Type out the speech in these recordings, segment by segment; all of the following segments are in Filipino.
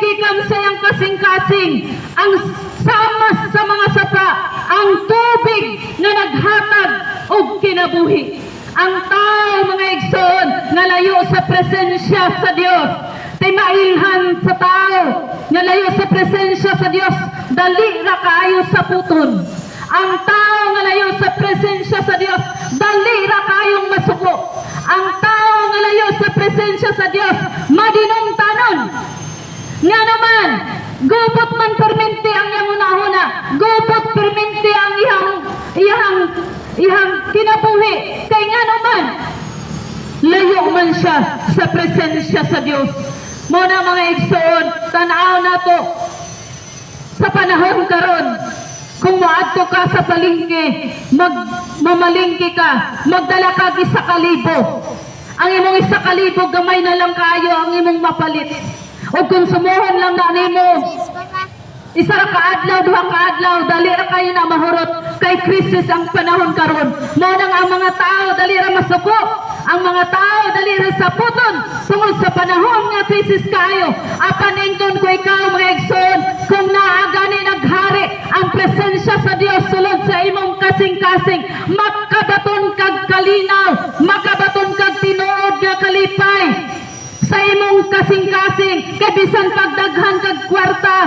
Gikan sayang kasing-kasing ang samas sa mga sapa, ang tubig na naghatag og kinabuhi. Ang tao, mga igsoon, nga layo sa presensya sa Dios, tay mailhan sa tao nga layo sa presensya sa Dios, dali ra kaayo sa puton. Ang tao nga layo sa presensya sa Dios, dali ra kaayong masuko. Ang tao nga layo sa presensya sa Dios, madinungtanon. Nga naman, gupot man permente ang iyang una-una, gupot permente ang iyang kinabuhi. Kaya nga naman, layo man siya sa presensya sa Dios. Muna mga igsoon, tanaw na to sa panahon karon. Kung maadto ka sa palengke, mamalingki ka, magdala ka isa kalibo. Ang imong isa kalibo, gamay na lang kayo ang imong mapalit. O kung sumuhon lang na nimo, isa ra kaadlaw, duha kaadlaw, dali ra kayo na mahurot kay krisis ang panahon karon. Mao nang ang mga tao dali ra masuko, ang mga tao dali ra sa puton tungod sa panahon nga krisis kayo. Apan ington ko ikaw mga igsoon, kung naa gani naghari ang presensya sa Dios sulod sa imong kasing-kasing, makabaton kag kalinaw, makabaton kag tinuod nga kalipay sa imong kasing-kasing. Kay bisan pagdaghan kag kwarta,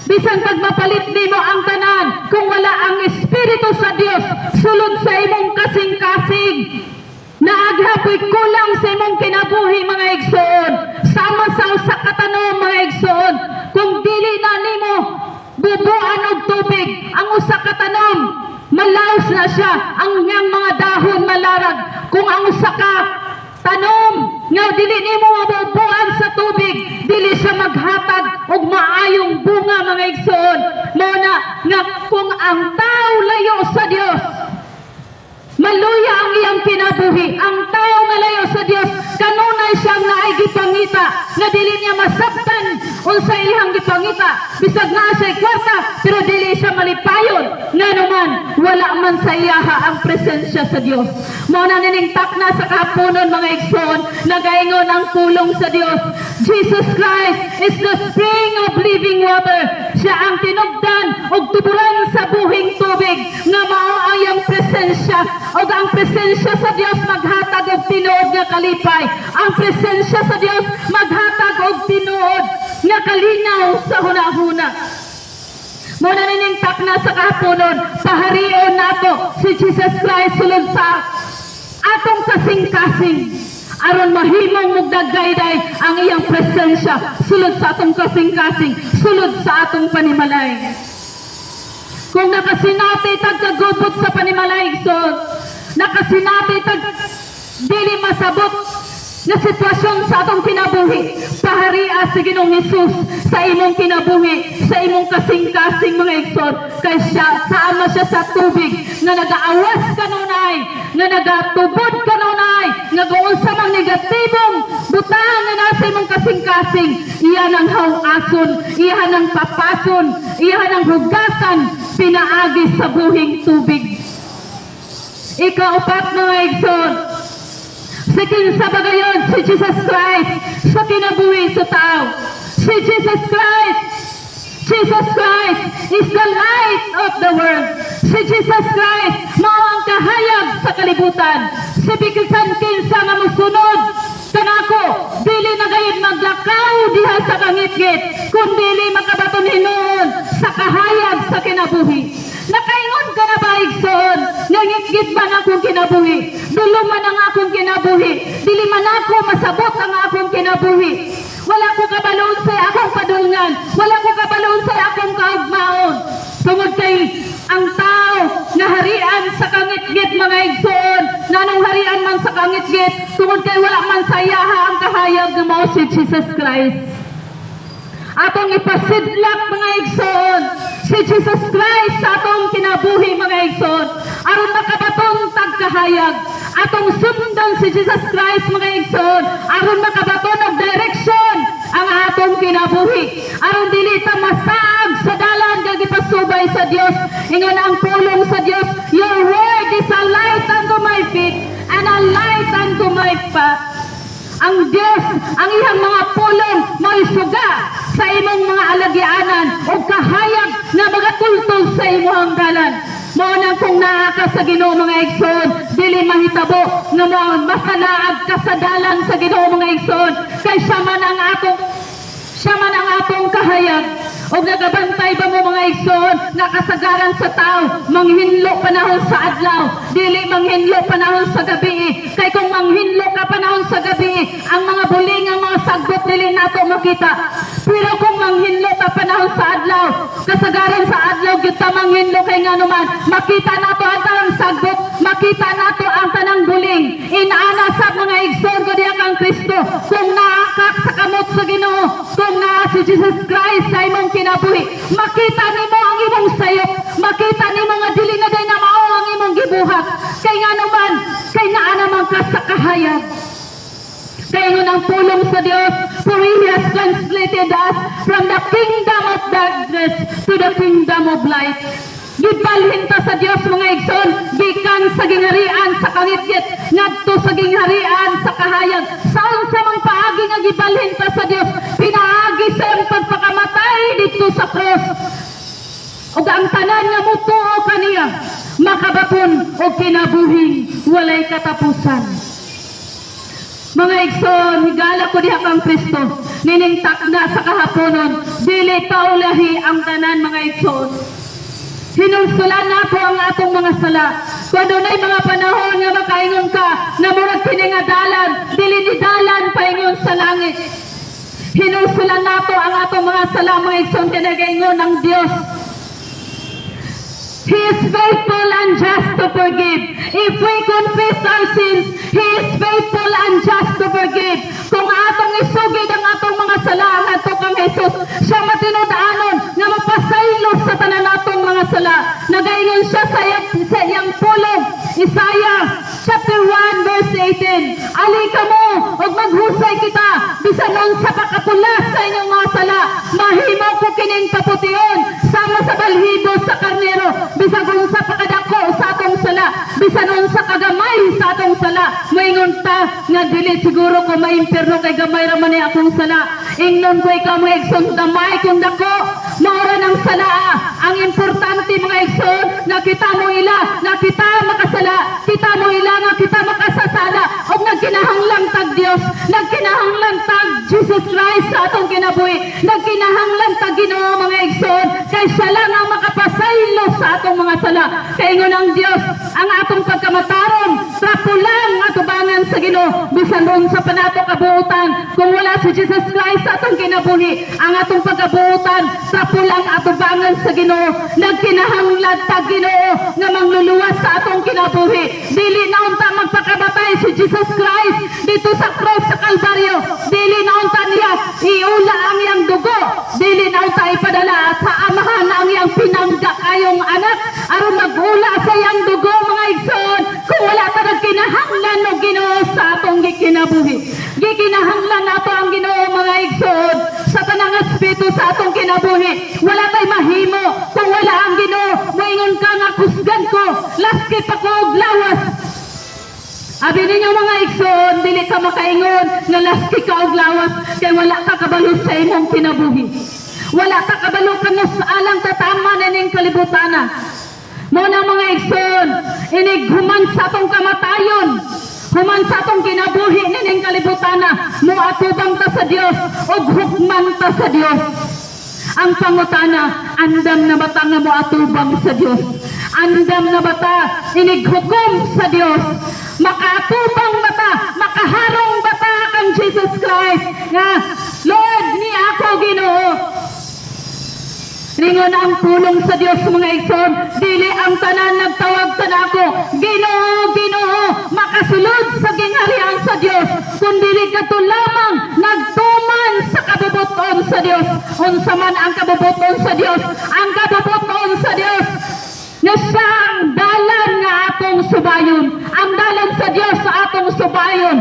bisan pag mapalit nimo ang tanan, kung wala ang Espiritu sa Dios sulod sa imong kasing-kasing, naaghapoy kulang sa imong kinabuhi mga igsoon. Sama sa usa ka tanom mga igsoon, kung dili na nimo bubuan og tubig ang usa ka tanom, malaos na siya, ang iyang mga dahon malarag. Kung ang usa ka tanom nga dili nimo mabubuan sa tubig, dili siya maghatag og maayong bunga mga igsoon. Mao na nga kung ang tao layo sa Dios, maluya ang iyang kinabuhi. Ang tao nga layo sa Dios, kanunay siyang naay gipangita nga dili niya masabtan unsa iyang gipangita. Bisag naa siya kwarta pero dili siya malipayon, nga naman wala man sa iyaha ang presensya sa Dios. Mao na nining takna sa kahaponon mga igsoon, nagaingon ang pulong sa Dios. Jesus Christ is the spring of living water. Siya ang tinubdan og tuburan sa buhing tubig, nga mao ang iyang presensya. Og ang presensya sa Dios maghatag og tinuod nga kalipay. Ang presensya sa Dios maghatag og tinuod nga kalinaw sa hunahuna. Muna nining takna sa kahaponon, paharion nato si Jesus Christ sulod sa atong kasing-kasing, aron mahimong mugdagayday ang iyang presensya sulod sa atong kasing-kasing, sulod sa atong panimalay. Kung nakasinati tagkagubot sa panimalay, so nakasinati tag dili masabot na sitwasyon sa atong kinabuhi, paharia si Ginoong Hesus sa imong kinabuhi, sa imong kasing-kasing mga igsoon. Kay siya, sama siya sa tubig nga nagaawas kanunay, nga nagatubod kanunay, nga kung sa mga negatibong butang nga nasa imong kasing-kasing, iyan ang hawason, iyan ang papason, iyan ang hugasan, pinaagi sa buhing tubig. Ikaupat mga igsoon, sikin sa bagayon si Jesus Christ sa kinabuhi sa tao. Si Jesus Christ is the light of the world. Si Jesus Christ mao ang kahayag sa kalibutan. Si bikisan kinsa nga mosunod kanako, dili na gayud maglakaw diha sa kangitgit, kundi dili makabaton hinuon sa kahayag sa kinabuhi. Nakaingon ka na ba igsoon, nangitgit man akong kinabuhi, dulong man ang akong kinabuhi, dili man ako masabot ang akong kinabuhi. Wala ko kabaloon sa akong padulngan, wala ko kabaloon sa akong kaugmaon. Tungod kay ang tao na harian sa kangitgit mga igsoon, nanong harian man sa kangitgit, tungod kay wala man sa iyaha ang kahayag nga mao si Jesus Christ. Atong ipasidlak mga igsoon si Jesus Christ sa atong kinabuhi mga igsoon, aron makabaton tagkahayag. Atong sundan si Jesus Christ mga igsoon, aron makabaton og direksyon ang atong kinabuhi, aron dili ta masaag sa dalan nga gipasubay sa Dios. Ingon ang pulong sa Dios, your word is a light unto my feet and a light unto my path. Ang Dios, ang iyang mga pulong maisuga sa ang dalan. Mao nang kung naa ka sa Ginoo mga igsoon, dili mahitabo nga mo masalaag ka sa dalan sa Ginoo mga igsoon, kay siya man ang atong kahayag. O nagabantay ba mo mga igsoon nga kasagaran sa tao, manghinlo panahon sa adlaw, dili manghinlo panahon sa gabi. Kay kung manghinlo ka panahon sa gabi, ang mga buling, ang mga sagbot dili nato makita. Pero kung manghinlo ka panahon sa adlaw, kasagaran sa adlaw gyud ta manghinlo, kay nganuman makita nato ang tanang sagbot, makita nato ang tanang buling. Inaana sa mga igsoon ko diha kang Kristo, kung naakak sa kamot sa Ginoo, kung naa si Jesus Christ sa imong kinabuhi, makita nimo ang imong sayop, makita nimo nga dili na day na mao ang imong gibuhat. Kay nganuman, kay naa naman ka sa kahayag. Kaya ngun ang pulong sa Dios, for He has translated us from the kingdom of darkness to the kingdom of light. Gibalhin ta sa Dios mga igsoon, gikan sa gingharian sa kangitgit ngadto sa gingharian sa kahayag. Saan sa mga paagi nga gibalhin ta sa Dios, pinaagi sa iyang pagpakamatay dito sa cross. Ug ang tanan nga mutuo kaniya, makabapon o kinabuhing walay katapusan. Mga igsoon, higala ko diha kang Kristo, niningtak na sa kahaponon, dili taulahi ang tanan mga igsoon. Hinulsulan nato ang atong mga sala. Kung dunay mga panahon nga makaingon ka, na murag kini nga dalan, dili ni dalan paingon sa langit. Hinulsulan nato ang atong mga sala mga igsoon, kinagaingon ng Dios. He is faithful and just to forgive. If we confess our sins, He is faithful and just to forgive. Kung atong isugid ang atong mga sala, ang atong kang Jesus, siya matinudaanon nga mapasaylo sa tanan natong mga sala. Nagaingon siya sa iyang pulong, Isaiah chapter 1 verse 18. Ali ka mo, ug maghusay kita, bisan unsa pa kapulas sa inyong mga sala, mahimo ko kining papution, sama sa balhibo sa karnero, bisan unsa pa kadako sa atong sala, bisan unsa kagamay sa atong sala. Moingon ta nga dili siguro ko maimpierno kay gamay ra man ni akong sala. Ingnon ko ikaw mga igsoon, damay kung dako, maura ng sala. Ang importante mga igsoon, na kita mo ila, na kita makasala, kita mo ila nga kita makasasala, o nagkinahanglang tag Dios, nagkinahanglang tag Jesus Christ sa atong kinabuhi, nagkinahanglang tag Ginoo mga igsoon, kay siya lang ang makapasaylo sa atong mga sala. Kaingon ang Dios, ang atong pagkamataron, trapo lang atubangan sa Ginoo, bisan unsa pa nato kabuutan, kung wala si Jesus Christ sa atong kinabuhi, ang atong pagkabuutan, trapo lang atubangan sa Ginoo. Nagkinahanglan tag Ginoo nga mangluluwas sa atong kinabuhi. Dili na unta magpakamatay si Jesus Christ dito sa cross sa Kalbaryo, dili na unta niya iula ang iyang dugo, dili na unta ipadala sa amahan ang iyang pinangga kayong anak aron magula sa iyang dugo mga igsoon, kung wala ta nagkinahanglan og Ginoo sa atong gikinabuhi. Gikinahanglan nato ang Ginoo mga igsoon sa tanang aspeto sa atong kinabuhi. Wala tay mahimo kung wala ang Ginoo. Moingon ka nga kusgan ko, laskit ako og lawas. Abi ninyo mga igsoon, dili ka makaingon nga laskit ka og lawas, kay wala ka kabalo sa imong kinabuhi. Wala ka kabalo kanos alang tatama ning kalibutana. Mo na mga igsoon, inig human sa atong kamatayon, human sa atong kinabuhi ning kalibutana, mo atubang ta sa Dios ug hukman ta sa Dios. Ang pangutana, andam na bata nga mo atubang sa Dios? Andam na bata inighukom sa Dios? Makaatubang bata, makaharong bata kang Jesus Christ nga Lord ni ako Ginoo? Ringon ang pulong sa Dios mga igsoon, dili ang tanan nagtawag sa nako Ginoo, Ginoo, makasulod sa gingharian sa Dios, kundi kadto lamang nagtuman sa kabubuton sa Dios. Unsa man ang kabubuton sa Dios? Ang kabubuton sa Dios na siya ang dalan nga atong subayon, ang dalan sa Dios sa atong subayon.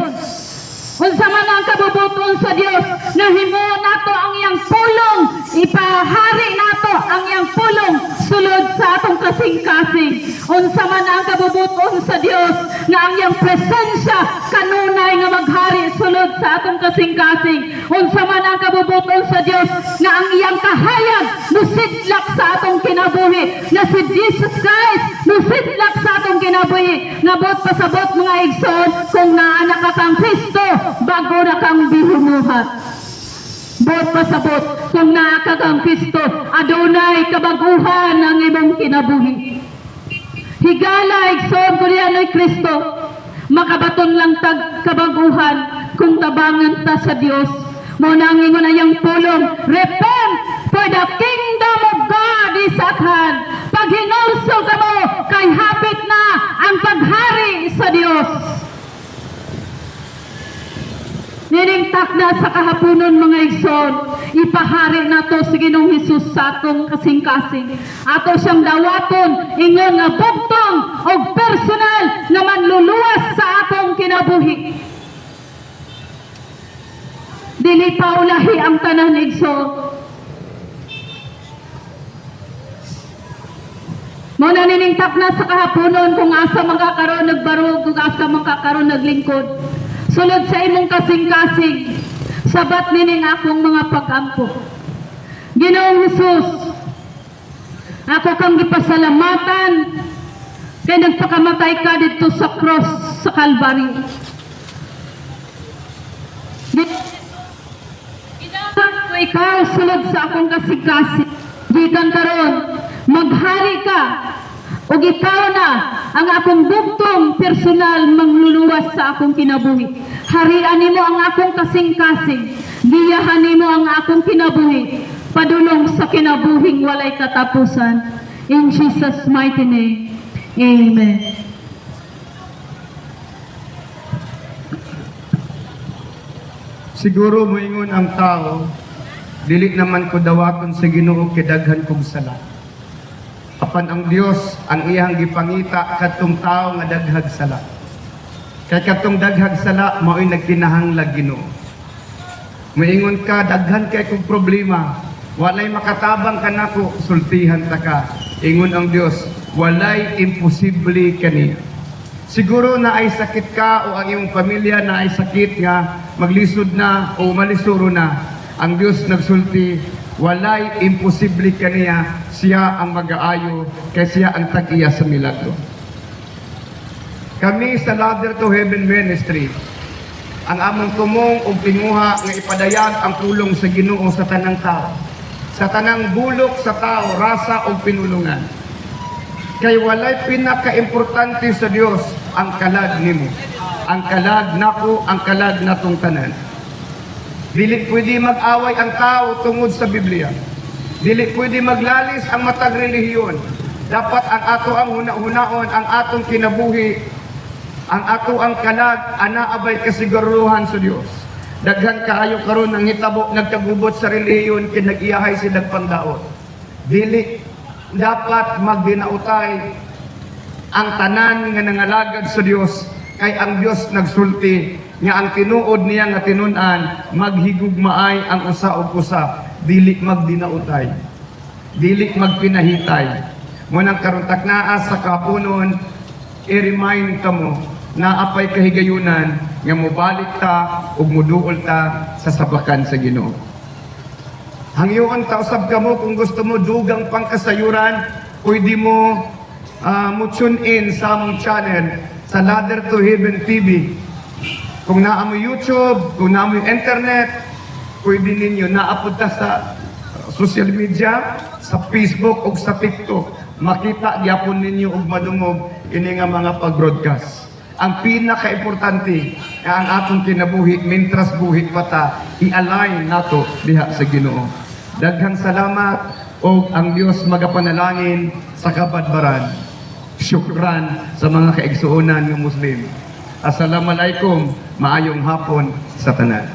Unsa man ang kabubuton sa Dios, na himo nato ang iyang pulong, ipahari nato ang iyang pulong sulod sa atong kasing-kasing. Unsa man ang kabubuton sa Dios, nga ang iyang presensya kanunay nga maghari sulod sa atong kasing-kasing. Unsa man ang kabubuton sa Dios, nga ang iyang kahayag musidlak sa atong kinabuhi, na si Jesus Ngabot pasabot mga igsoon kung naanak ka kang Kristo bago na kang bihimuhat. Bot pasabot kung naa ka kang Kristo adunay kabaguhan ang imong kinabuhi. Higala igsoon ko niya Kristo makabaton lang tag kabaguhan kung tabangan ta sa Dios. Mo nang ingon ayang pulong, repent for the kingdom of God is at hand. Pag hinulso ka mo, kay hapit na ang paghari sa Dios. Niningtak na sa kahaponon mga igsoon, ipahari na to si Ginoong Hesus sa atong kasing-kasing. Ato siyang dawaton, ingon nga bugtong o personal na manluluwas sa atong kinabuhi. Dili pa ulahi ang tanan igsoon. Mo na niningtak na sa kahaponon kung asa makakaroon nagbarog, kung asa makakaroon naglingkod. Sulod sa imong kasing-kasing, sabat nining akong mga pag-ampo. Ginoong Hesus, ako kang gipasalamatan kay nagpakamatay ka dito sa cross sa Calvary. Ginawag ko ikaw sulod sa akong kasing-kasing. Gikan karon, maghari ka o ikaw na ang akong bugtong personal mangluluwas sa akong kinabuhi. Harian nimo ang akong kasing-kasing. Giyahan nimo ang akong kinabuhi. Padulong sa kinabuhing walay katapusan. In Jesus' mighty name. Amen. Siguro moingon ang tao, dili naman ko dawaton sa Ginoo kidaghan kog sala. Apan ang Dios ang iyang gipangita kadtong tao nga daghag sala. Kay kadtong daghag sala mao'y nagkinahanglag Ginoo. Moingon ka daghan kay kog problema, walay makatabang kanako sultihan ta ka. Ingon ang Dios, walay imposible kaniya. Siguro na ay sakit ka o ang iyong pamilya na ay sakit nga maglisod na o malisuro na. Ang Dios nagsulti, walay imposible kaniya, siya ang mag-aayo kay siya ang tag-iya sa milagro. Kami sa Ladder to Heaven Ministry, ang among tumong o pinguha nga ipadayag ang pulong sa Ginoo sa tanang tao, sa tanang bulok sa tao, rasa o pinulungan. Kay walay pinaka-importante sa Dios ang kalag nimo, ang kalag nako, ang kalag natong tanan. Dili pwede mag-away ang tao tungod sa Biblia. Dili pwede maglalis ang matag relihiyon. Dapat ang ato ang huna-hunaon, ang atong kinabuhi, ang ato ang kalag, anaabay kasiguruhan sa Dios. Daghan kaayo karon ang hitabo nagkagubot sa relihiyon kay nag-iyahay silang pangdaot. Dili dapat magdinautay ang tanan nga nangalagad sa Dios kay ang Dios nagsulti nga ang tinuod niya nga tinun-an maghigugmaay ang usa ug usa, dili magdinautay, dili magpinahitay. Munang karon taknaa sa kapunon, i-remind kamo na apay kahigayunan nga mobalik ta ug muduol ta sa sabakan sa Ginoo. Hangyoon ta usab kamo kung gusto mo dugang pangkasayuran, pwede mo tune in sa among channel sa Ladder to Heaven TV. Kung naa mo YouTube, kung naa mo internet, pwede ninyo naapod ta sa social media, sa Facebook o sa TikTok. Makita gyapon ninyo og madungog ini nga mga pag-broadcast. Ang pinaka-importante nga ang atong kinabuhi mintras buhi pa ta, i-align nato diha sa Ginoo. Daghang salamat o ang Dios magapanalangin sa kabadbaran. Syukran sa mga kaigsuonan ng Muslim. Assalamualaikum, maayong hapon sa tanan.